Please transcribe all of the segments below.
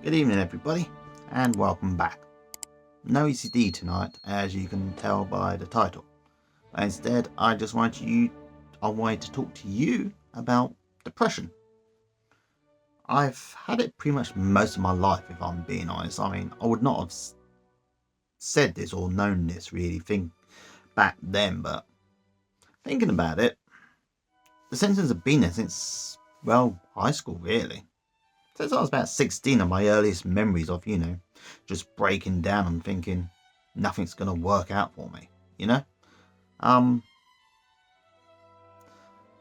Good evening, everybody, and welcome back. No ECD tonight, as you can tell by the title. Instead, I wanted to talk to you about depression. I've had it pretty much most of my life, if I'm being honest. I mean, I would not have said this or known this really back then, but thinking about it, the symptoms have been there since, well, high school really. Since I was about 16, are my earliest memories of, just breaking down and thinking nothing's going to work out for me, you know?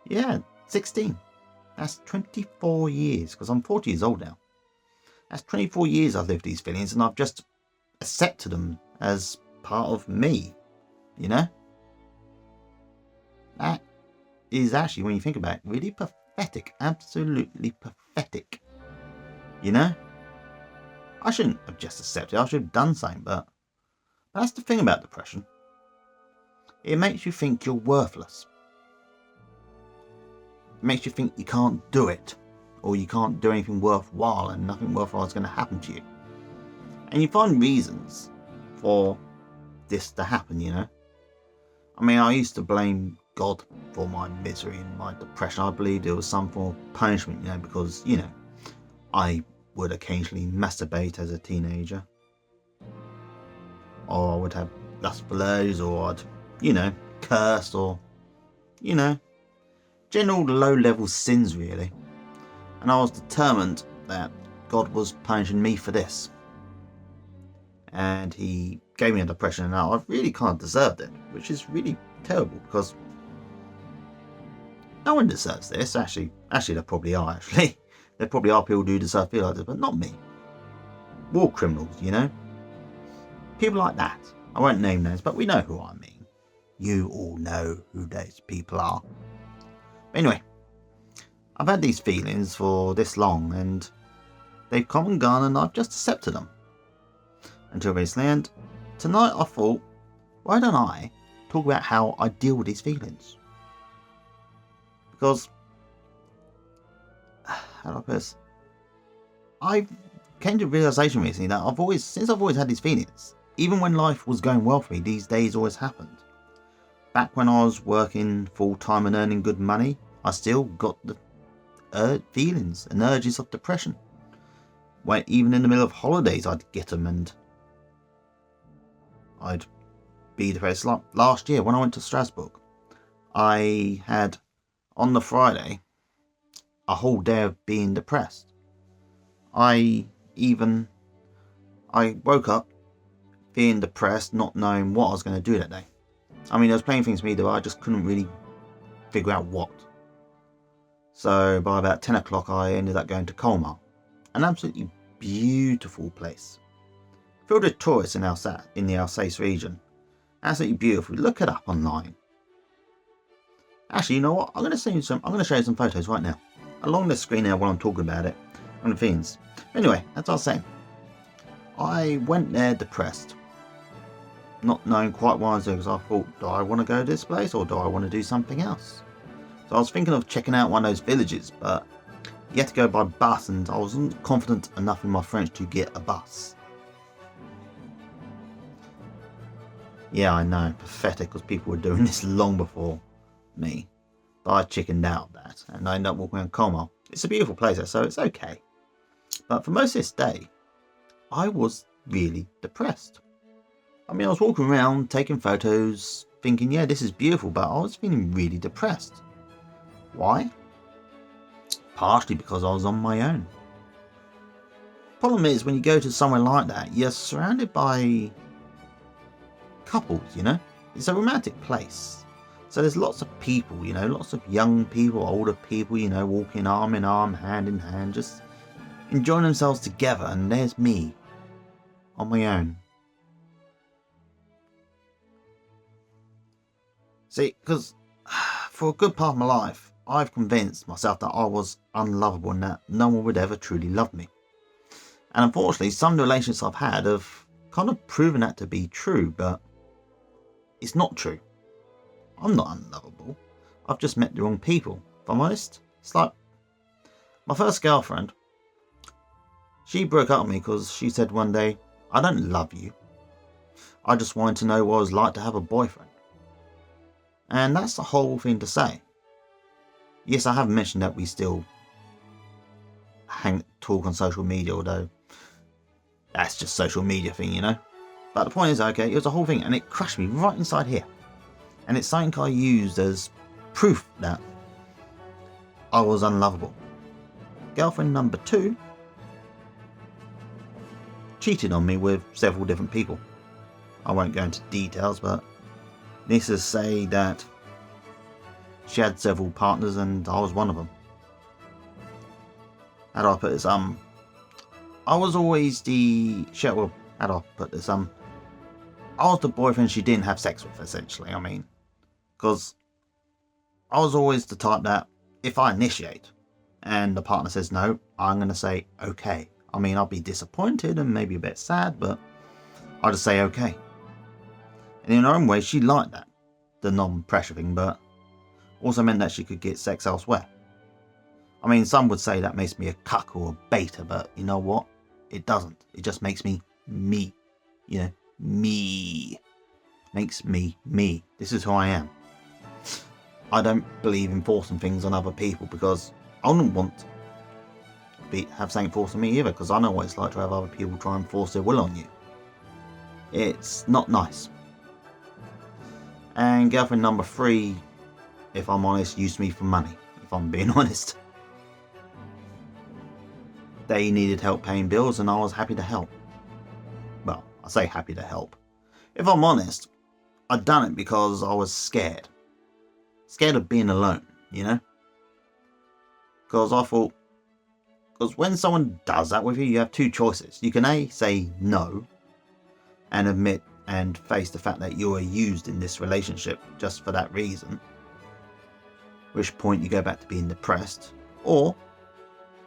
Yeah, 16. That's 24 years, because I'm 40 years old now. That's 24 years I've lived these feelings, and I've just accepted them as part of me, you know? That is actually, when you think about it, really pathetic. Absolutely pathetic. You know? I shouldn't have just accepted it, I should have done something, but that's the thing about depression. It makes you think you're worthless. It makes you think you can't do it, or you can't do anything worthwhile and nothing worthwhile is going to happen to you. And you find reasons for this to happen, you know? I mean, I used to blame God for my misery and my depression. I believed it was some form of punishment, because, I would occasionally masturbate as a teenager. Or I would have lustful urges, or I'd, curse, or, general low-level sins, really. And I was determined that God was punishing me for this. And he gave me a depression, and I really kind of deserved it, which is really terrible, because no one deserves this. Actually, there probably are, There probably are people who deserve to feel like this, but not me. War criminals, People like that. I won't name names, but we know who I mean. You all know who those people are. Anyway, I've had these feelings for this long, and they've come and gone, and I've just accepted them. Until recently, and tonight I thought, why don't I talk about how I deal with these feelings? Because, how do I put this? I came to a realization recently that since I've always had these feelings, even when life was going well for me, these days always happened. Back when I was working full-time and earning good money, I still got the feelings and urges of depression. When even in the middle of holidays, I'd get them, and I'd be depressed. Like last year when I went to Strasbourg, I had, on the Friday, a whole day of being depressed. I woke up being depressed, not knowing what I was going to do that day. I mean, there was plenty of things for me that I just couldn't really figure out what. So by about 10 o'clock, I ended up going to Colmar, an absolutely beautiful place, filled with tourists in the Alsace region. Absolutely beautiful. Look it up online. Actually, you know what? I'm going to show you some photos right now, along the screen now while I'm talking about it, and the things. Anyway, as I was saying, I went there depressed, not knowing quite what I was doing, because I thought, do I want to go to this place, or do I want to do something else? So I was thinking of checking out one of those villages, but you had to go by bus, and I wasn't confident enough in my French to get a bus. Yeah, I know, pathetic, because people were doing this long before me. But I chickened out of that, and I ended up walking around Colmar. It's a beautiful place, so it's okay. But for most of this day, I was really depressed. I mean, I was walking around, taking photos, thinking, yeah, this is beautiful, but I was feeling really depressed. Why? Partially because I was on my own. Problem is, when you go to somewhere like that, you're surrounded by couples, It's a romantic place. So there's lots of people, lots of young people, older people, walking arm in arm, hand in hand, just enjoying themselves together. And there's me, on my own. See, because for a good part of my life, I've convinced myself that I was unlovable and that no one would ever truly love me. And unfortunately, some of the relationships I've had have kind of proven that to be true, but it's not true. I'm not unlovable. I've just met the wrong people. If I'm honest, it's like my first girlfriend. She broke up with me because she said one day, "I don't love you. I just wanted to know what it was like to have a boyfriend." And that's the whole thing to say. Yes, I have mentioned that we still talk on social media, although that's just social media thing, you know. But the point is, okay, it was a whole thing, and it crushed me right inside here. And it's something I used as proof that I was unlovable. Girlfriend number 2 cheated on me with several different people. I won't go into details, but needless to say that she had several partners and I was one of them. How do I put this? I was always how do I put this? I was the boyfriend she didn't have sex with, essentially. I mean, because I was always the type that if I initiate and the partner says no, I'm going to say okay. I mean, I'll be disappointed and maybe a bit sad, but I'll just say okay. And in her own way, she liked that, the non-pressure thing, but also meant that she could get sex elsewhere. I mean, some would say that makes me a cuck or a beta, but you know what? It doesn't. It just makes me me. You know, me. Makes me me. This is who I am. I don't believe in forcing things on other people because I wouldn't want to have something forced on me either, because I know what it's like to have other people try and force their will on you. It's not nice. And girlfriend number 3, if I'm honest, used me for money, if I'm being honest. They needed help paying bills and I was happy to help. Well, I say happy to help. If I'm honest, I'd done it because I was scared. Scared of being alone, you know? Because I thought, because when someone does that with you, you have 2 choices. You can A, say no, and admit and face the fact that you are used in this relationship just for that reason, which point you go back to being depressed, or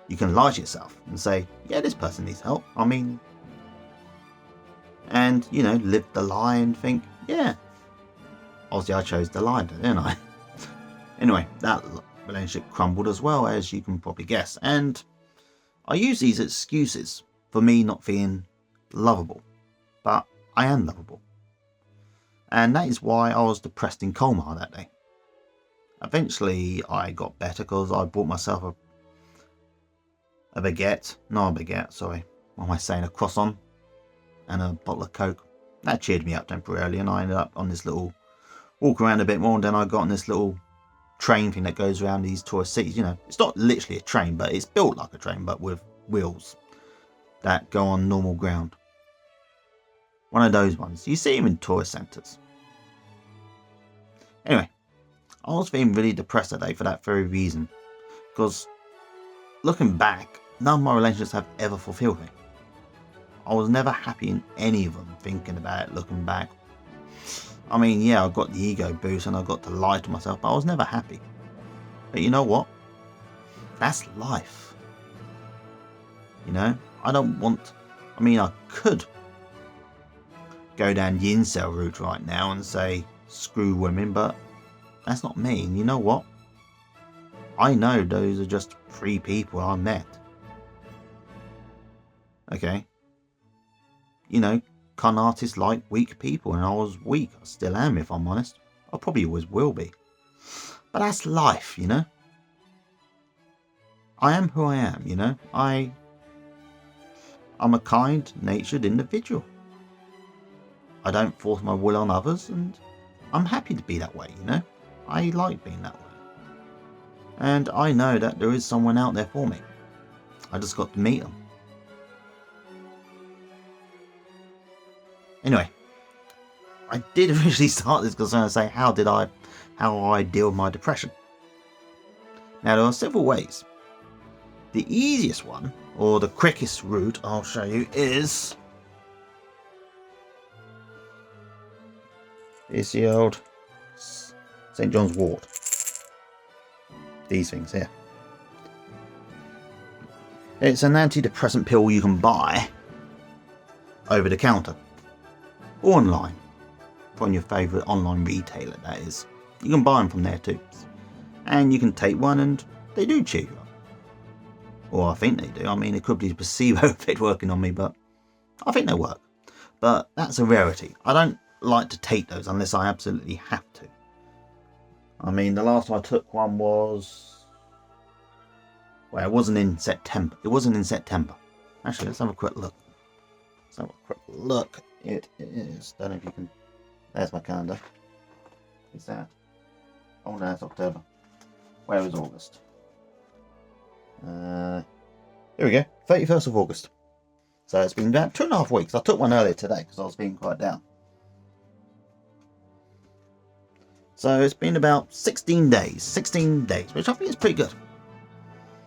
you can lie to yourself and say, yeah, this person needs help. I mean, and, you know, live the lie and think, yeah. Obviously, I chose the lie, didn't I? Anyway, that relationship crumbled as well, as you can probably guess. And I use these excuses for me not feeling lovable. But I am lovable. And that is why I was depressed in Colmar that day. Eventually, I got better because I bought myself a baguette. Not a baguette, sorry. What am I saying? A croissant and a bottle of Coke. That cheered me up temporarily, and I ended up on this little walk around a bit more, and then I got on this little train thing that goes around these tourist cities. You know, it's not literally a train, but it's built like a train, but with wheels that go on normal ground. One of those ones. You see them in tourist centres. Anyway, I was feeling really depressed that day for that very reason. Because looking back, none of my relationships have ever fulfilled me. I was never happy in any of them, thinking about it, looking back. I mean, yeah, I got the ego boost and I got to lie to myself, but I was never happy. But you know what? That's life. You know, I could go down the incel route right now and say, screw women, but that's not me. And you know what? I know those are just 3 people I met. Okay. You know, con artists like weak people, and I was weak. I still am, if I'm honest. I probably always will be. But that's life, you know? I am who I am, you know? I'm a kind-natured individual. I don't force my will on others, and I'm happy to be that way, you know? I like being that way. And I know that there is someone out there for me. I just got to meet them. Anyway, I did originally start this because I was going to say how I deal with my depression. Now, there are several ways. The easiest one, or the quickest route I'll show you, is the old St. John's Wort. These things here. It's an antidepressant pill you can buy over the counter or online from your favourite online retailer, that is. You can buy them from there too. And you can take one and they do cheer you up. Or I think they do. I mean, it could be a placebo effect working on me, but I think they work. But that's a rarity. I don't like to take those unless I absolutely have to. I mean, the last time I took one was... Well, it wasn't in September. Actually, let's have a quick look. It is... Don't know if you can... There's my calendar. Is that... Oh no, it's October. Where is August? Here we go. 31st of August. So it's been about 2.5 weeks. I took one earlier today because I was feeling quite down. So it's been about 16 days. 16 days, which I think is pretty good.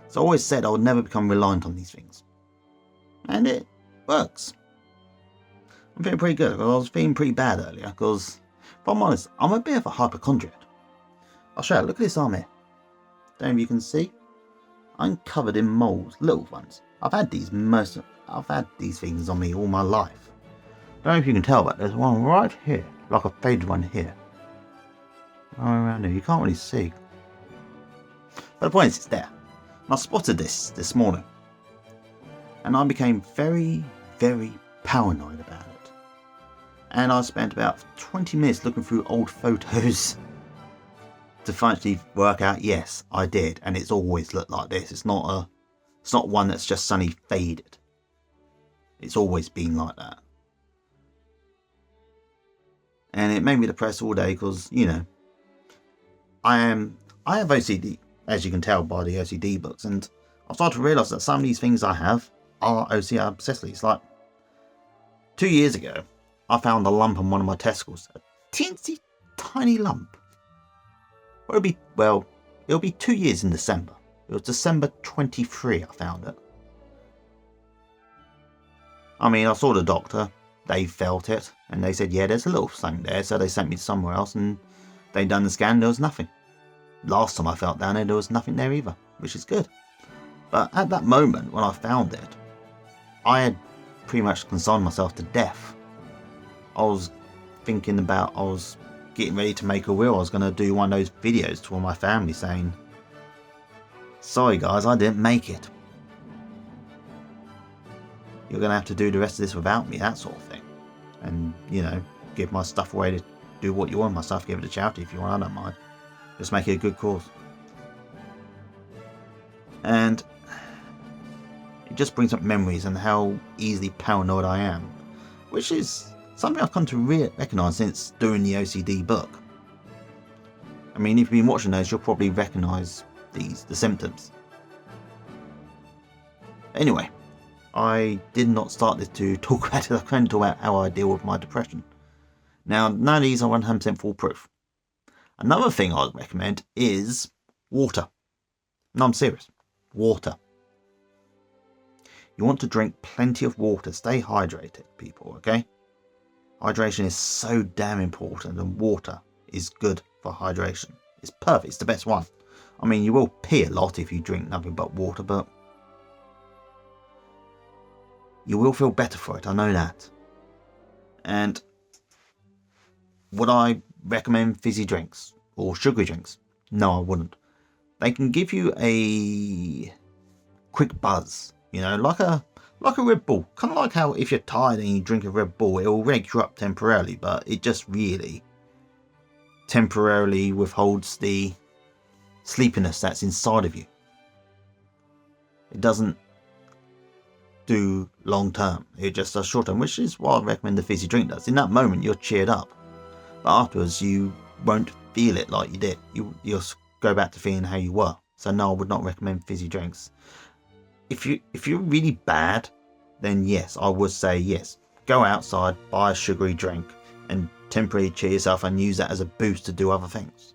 So I always said I would never become reliant on these things. And it works. I'm feeling pretty good because I was feeling pretty bad earlier because, if I'm honest, I'm a bit of a hypochondriac. I'll show you. Look at this arm here. Don't know if you can see. I'm covered in moles, little ones. I've had these things on me all my life. Don't know if you can tell, but there's one right here, like a faded one here. All around here, you can't really see. But the point is, it's there. And I spotted this morning, and I became very, very paranoid about it. And I spent about 20 minutes looking through old photos to finally work out, yes, I did, and it's always looked like this. It's not one that's just suddenly faded. It's always been like that. And it made me depressed all day because, you know, I have OCD, as you can tell by the OCD books, and I've started to realise that some of these things I have are OCD obsessively. It's like 2 years ago, I found a lump on one of my testicles, a teensy tiny lump. It'll be 2 years in December. It was December 23 I found it. I mean, I saw the doctor, they felt it, and they said, yeah, there's a little something there, so they sent me to somewhere else, and they done the scan, there was nothing. Last time I felt down there was nothing there either, which is good. But at that moment, when I found it, I had pretty much consigned myself to death. I was getting ready to make a will. I was going to do one of those videos to all my family saying, sorry guys, I didn't make it. You're going to have to do the rest of this without me, that sort of thing. And, you know, give my stuff away to do what you want. My stuff, give it to charity if you want, I don't mind. Just make it a good cause. And it just brings up memories and how easily paranoid I am. Which is something I've come to recognise since doing the OCD book. I mean, if you've been watching those, you'll probably recognise the symptoms. Anyway, I did not start this to talk about it. I can talk about how I deal with my depression. Now, none of these are 100% foolproof. Another thing I would recommend is water. No, I'm serious. Water. You want to drink plenty of water. Stay hydrated, people, okay? Hydration is so damn important, and water is good for hydration. It's perfect. It's the best one. I mean, you will pee a lot if you drink nothing but water, but you will feel better for it. I know that. And would I recommend fizzy drinks or sugary drinks? No, I wouldn't. They can give you a quick buzz, you know, like a Red Bull. Kind of like how if you're tired and you drink a Red Bull, it will wake you up temporarily, but it just really temporarily withholds the sleepiness that's inside of you. It doesn't do long term. It just does short term, which is what I recommend the fizzy drink does. In that moment, you're cheered up, but afterwards you won't feel it like you did. You'll go back to feeling how you were. So no, I would not recommend fizzy drinks. If you're really bad, then yes, I would say yes. Go outside, buy a sugary drink, and temporarily cheer yourself and use that as a boost to do other things.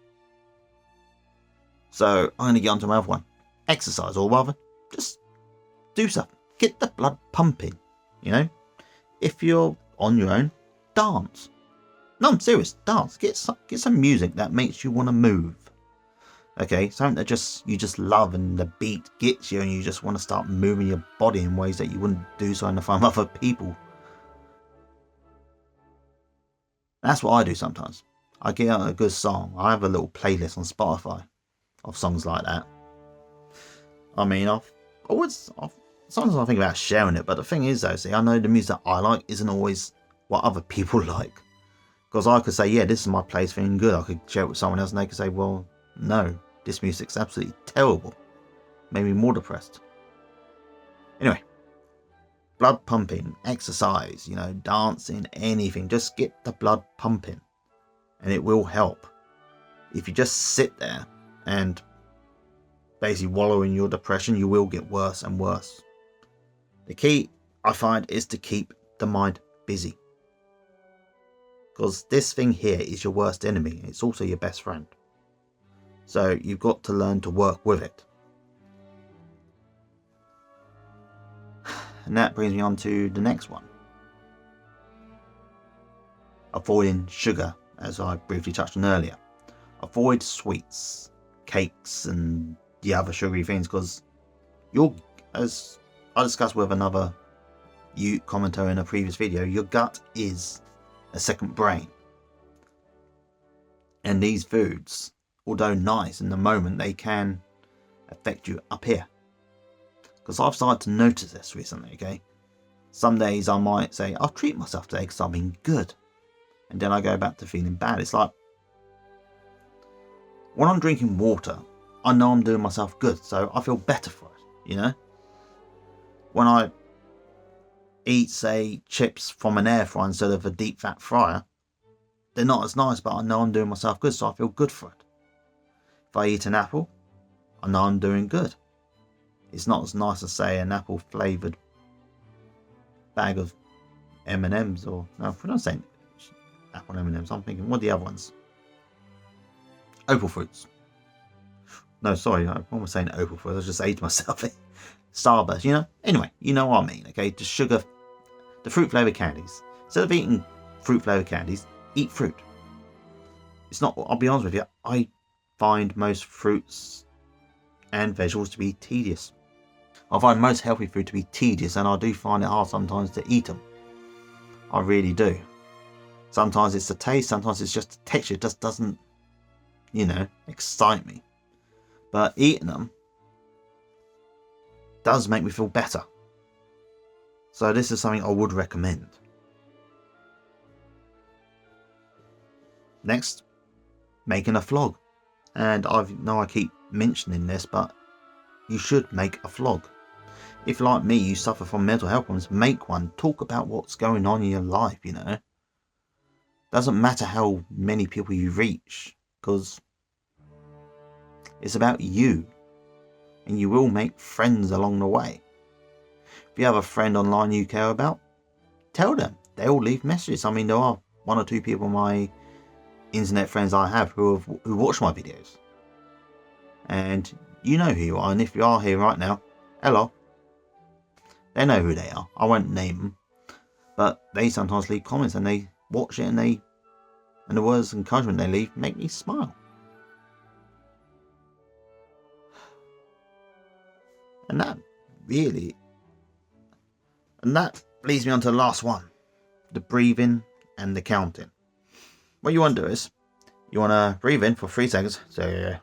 So I'm going to get onto my other one. Exercise, or rather, just do something. Get the blood pumping, you know. If you're on your own, dance. No, I'm serious, dance. Get some music that makes you want to move. Okay, something that you just love and the beat gets you and you just want to start moving your body in ways that you wouldn't do so in front of other people. That's what I do sometimes. I get out a good song. I have a little playlist on Spotify of songs like that. I mean, Sometimes I think about sharing it, but the thing is though, see, I know the music I like isn't always what other people like. Because I could say, yeah, this is my place, feeling good. I could share it with someone else and they could say, well, no, this music's absolutely terrible. Made me more depressed. Anyway, blood pumping, exercise, dancing, anything. Just get the blood pumping and it will help. If you just sit there and basically wallow in your depression, you will get worse and worse. The key, I find, is to keep the mind busy. Because this thing here is your worst enemy. It's also your best friend. So you've got to learn to work with it. And that brings me on to the next one. Avoiding sugar, as I briefly touched on earlier. Avoid sweets, cakes, and the other sugary things, because as I discussed with another commenter in a previous video, your gut is a second brain. And these foods, although nice in the moment, they can affect you up here. Because I've started to notice this recently, okay? Some days I might say, I'll treat myself today because I've been good. And then I go back to feeling bad. It's like, when I'm drinking water, I know I'm doing myself good, so I feel better for it, When I eat, say, chips from an air fryer instead of a deep fat fryer, they're not as nice, but I know I'm doing myself good, so I feel good for it. If I eat an apple, I know I'm doing good. It's not as nice as, say, an apple flavoured bag of M&Ms or... No, we're not saying apple M&Ms. I'm thinking, what are the other ones? Opal fruits. No, sorry, I was saying opal fruits. I just ate myself. Starburst, Anyway, you know what I mean, okay? The sugar, the fruit flavoured candies. Instead of eating fruit flavoured candies, eat fruit. It's not, I'll be honest with you, I find most fruits and vegetables to be tedious. I find most healthy food to be tedious, and I do find it hard sometimes to eat them. I really do. Sometimes it's the taste, sometimes it's just the texture. It just doesn't, excite me. But eating them does make me feel better. So this is something I would recommend. Next, making a vlog. And I know I keep mentioning this, but you should make a vlog. If, like me, you suffer from mental health problems, make one. Talk about what's going on in your life, Doesn't matter how many people you reach, because it's about you. And you will make friends along the way. If you have a friend online you care about, tell them. They'll leave messages. I mean, there are one or two people, my internet friends I have, who watch my videos. And you know who you are. And if you are here right now, hello. They know who they are. I won't name them. But they sometimes leave comments and they watch it, and the words of encouragement they leave make me smile. And that leads me on to the last one. The breathing and the counting. What you want to do is, you want to breathe in for 3 seconds. So,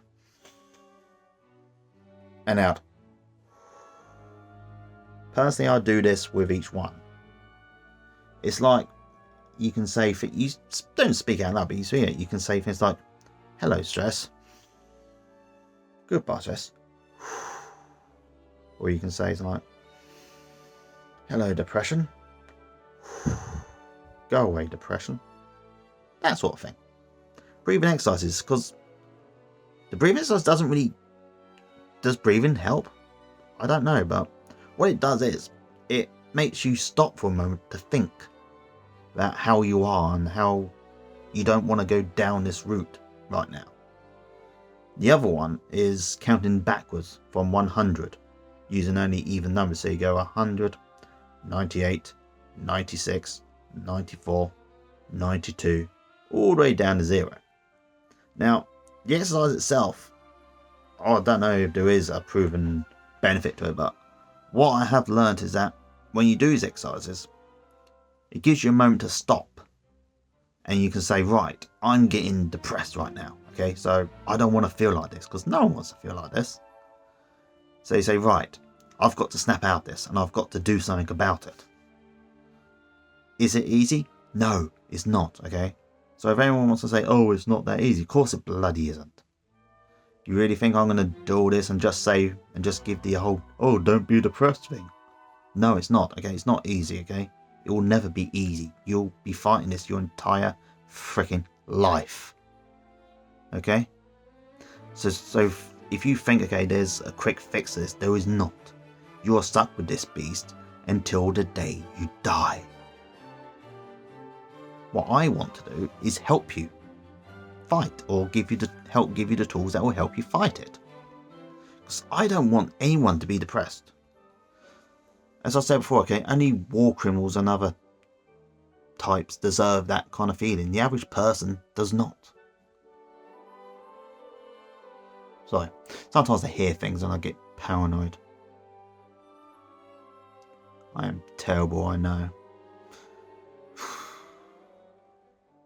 and out. Personally, I do this with each one. It's like, you can say, you don't speak out loud, but you can say things like, hello stress. Goodbye stress. Or you can say something like, hello depression. Go away depression. That sort of thing. Breathing exercises, because the breathing exercise doesn't really... Does breathing help? I don't know, but what it does is, it makes you stop for a moment to think about how you are and how you don't want to go down this route right now. The other one is counting backwards from 100, using only even numbers. So you go 100, 98, 96, 94, 92, all the way down to 0. Now, the exercise itself, I don't know if there is a proven benefit to it, but what I have learned is that when you do these exercises, it gives you a moment to stop, and you can say, right, I'm getting depressed right now, okay, so I don't want to feel like this, because no one wants to feel like this. So you say, right, I've got to snap out this and I've got to do something about it. Is it easy? No, it's not, okay? So if anyone wants to say, oh, it's not that easy, of course it bloody isn't. You really think I'm going to do all this and just say, and just give the whole, oh, don't be depressed thing? No, it's not, okay? It's not easy, okay? It will never be easy. You'll be fighting this your entire freaking life. Okay? So if you think, okay, there's a quick fix to this, there is not. You are stuck with this beast until the day you die. What I want to do is help you fight, or give you the tools that will help you fight it. Because I don't want anyone to be depressed. As I said before, okay, only war criminals and other types deserve that kind of feeling. The average person does not. So, sometimes I hear things and I get paranoid. I am terrible, I know.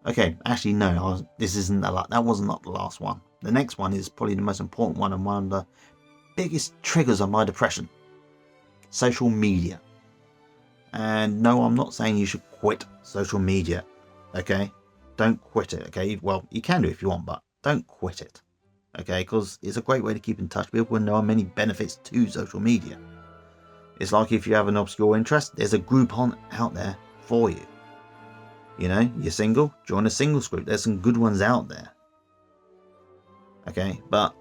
Okay, actually no, this isn't that was not the last one. The next one is probably the most important one and one of the biggest triggers of my depression. Social media. And no, I'm not saying you should quit social media, okay? Don't quit it, okay? Well, you can do if you want, but don't quit it, okay? Because it's a great way to keep in touch with people and there are many benefits to social media. It's like if you have an obscure interest, there's a group out there for you. You know, you're single, join a singles group. There's some good ones out there. Okay, but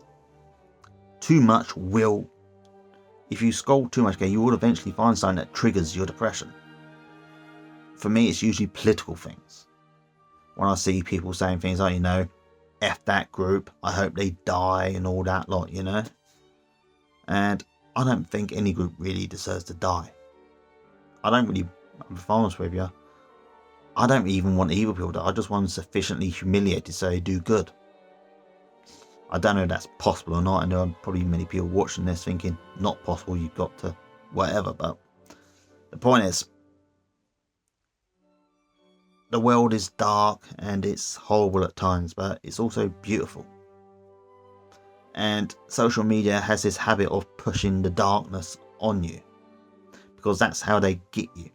too much will, if you scroll too much, okay, you will eventually find something that triggers your depression. For me, it's usually political things. When I see people saying things like, you know, F that group, I hope they die and all that lot, you know. And I don't think any group really deserves to die. I don't really, if I'm honest with you, I don't even want evil people to die. I just want them sufficiently humiliated so they do good. I don't know if that's possible or not. I know probably many people watching this thinking, not possible, you've got to whatever. But the point is, the world is dark and it's horrible at times, but it's also beautiful. And social media has this habit of pushing the darkness on you, because that's how they get you.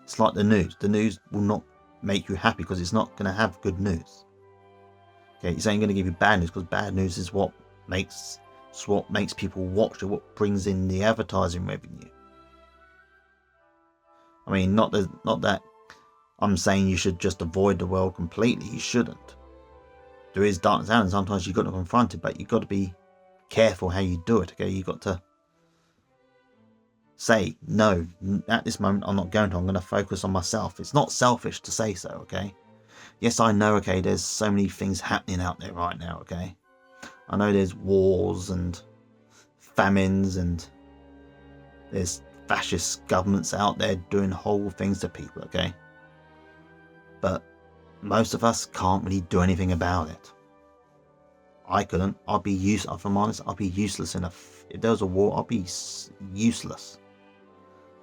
It's like the news. The news will not make you happy because it's not going to have good news. Okay, it's only going to give you bad news, because bad news is what makes people watch, or what brings in the advertising revenue. I mean, not that I'm saying you should just avoid the world completely. You shouldn't. There is darkness out, and sometimes you've got to confront it, but you've got to be careful how you do it. Okay, you've got to say, no, at this moment I'm not going to. I'm going to focus on myself. It's not selfish to say so, okay? Yes, I know, okay, there's so many things happening out there right now, okay? I know there's wars and famines and there's fascist governments out there doing horrible things to people, okay? But most of us can't really do anything about it. I couldn't. If I'm honest, I'd be useless enough. If there was a war, I'd be useless.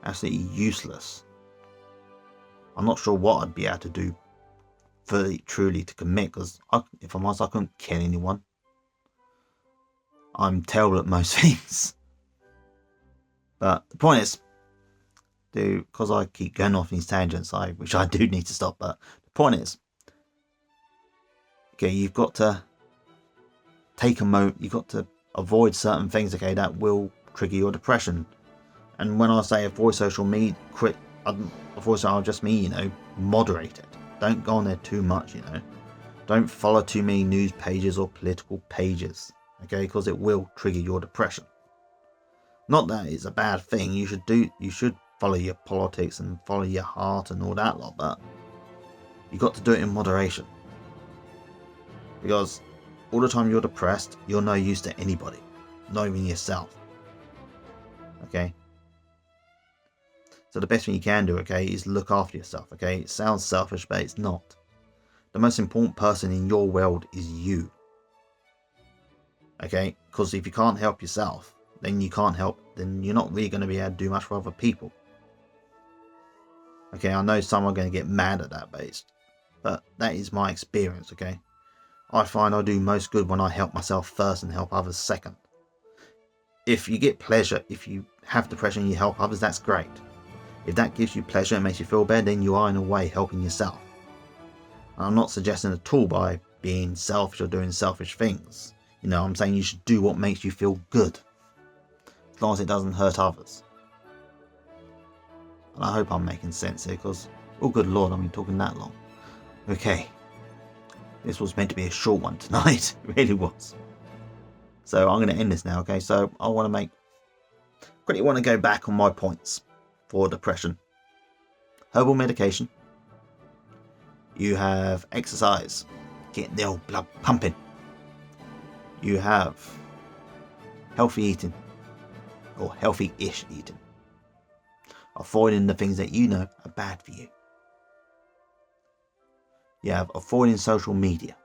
Absolutely useless. I'm not sure what I'd be able to do truly to commit, because if I'm honest, I couldn't kill anyone. I'm terrible at most things. But the point is, because I keep going off these tangents, which I do need to stop, but the point is, okay, you've got to take a moment, you've got to avoid certain things, okay, that will trigger your depression. And when I say avoid social media, I'll just mean, you know, moderate it. Don't go on there too much, you know. Don't follow too many news pages or political pages, okay, because it will trigger your depression. Not that it's a bad thing. You should follow your politics and follow your heart and all that lot, but you've got to do it in moderation. Because all the time you're depressed, you're no use to anybody, not even yourself. Okay? So the best thing you can do, okay, is look after yourself, okay? It sounds selfish, but it's not. The most important person in your world is you. Okay? Because if you can't help yourself, then you're not really going to be able to do much for other people. Okay, I know some are going to get mad at that but that is my experience, okay? I find I do most good when I help myself first and help others second. If you get pleasure, if you have depression and you help others, that's great. If that gives you pleasure and makes you feel better, then you are in a way helping yourself. And I'm not suggesting at all by being selfish or doing selfish things. I'm saying you should do what makes you feel good, as long as it doesn't hurt others. And I hope I'm making sense here, because, oh good lord, I've been talking that long. Okay, this was meant to be a short one tonight, it really was. So I'm going to end this now, okay? So I want to go back on my points for depression. Herbal medication. You have exercise, getting the old blood pumping. You have healthy eating, or healthy-ish eating. Avoiding the things that you know are bad for you. You have avoiding social media,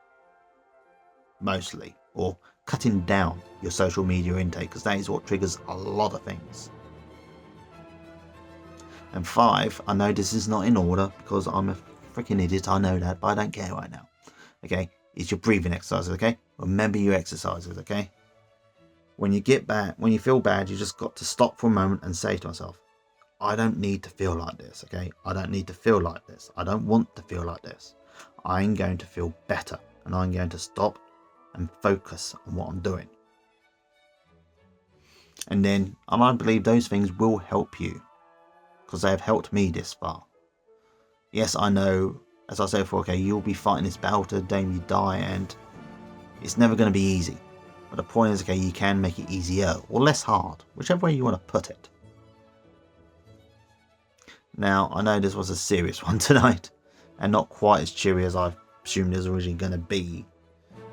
mostly, or cutting down your social media intake, because that is what triggers a lot of things. And 5, I know this is not in order because I'm a freaking idiot, I know that, but I don't care right now. Okay, it's your breathing exercises, okay? Remember your exercises, okay? When you feel bad, you just got to stop for a moment and say to myself, I don't need to feel like this, okay? I don't need to feel like this. I don't want to feel like this. I'm going to feel better, and I'm going to stop and focus on what I'm doing. And then I believe those things will help you, because they have helped me this far. Yes, I know, as I said before, okay, you'll be fighting this battle to the day you die, and it's never going to be easy. But the point is, okay, you can make it easier or less hard, whichever way you want to put it. Now, I know this was a serious one tonight, and not quite as cheery as I assumed it was originally going to be.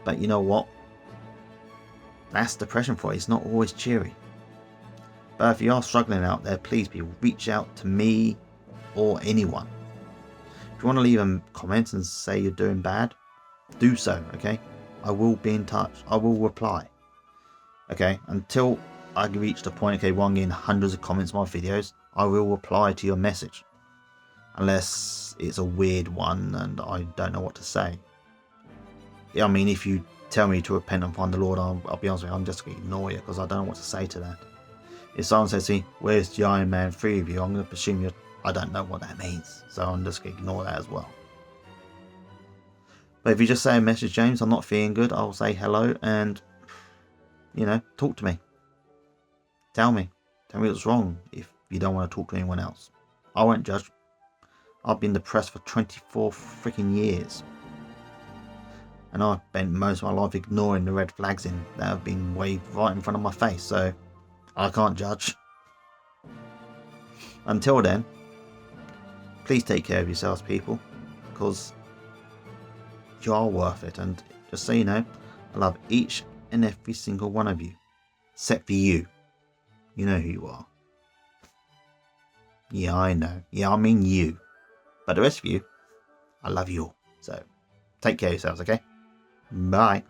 But you know what? That's depression for you. It's not always cheery. But if you are struggling out there, please people, reach out to me or anyone. If you want to leave a comment and say you're doing bad, do so, okay? I will be in touch. I will reply. Okay, until I reach the point, okay, where I'm getting hundreds of comments on my videos, I will reply to your message. Unless it's a weird one and I don't know what to say. Yeah, I mean, if you tell me to repent and find the Lord, I'll be honest with you, I'm just going to ignore you because I don't know what to say to that. If someone says to me, where's the Iron Man 3 of you? I'm going to presume I don't know what that means. So I'm just going to ignore that as well. But if you just say a message, James, I'm not feeling good, I'll say hello and, talk to me. Tell me what's wrong if you don't want to talk to anyone else. I won't judge. I've been depressed for 24 freaking years. And I've spent most of my life ignoring the red flags that have been waved right in front of my face, so I can't judge. Until then, please take care of yourselves, people, because you are worth it. And just so you know, I love each and every single one of you, except for you. You know who you are. Yeah, I know. Yeah, I mean you. But the rest of you, I love you all. So, take care of yourselves, okay? Bye.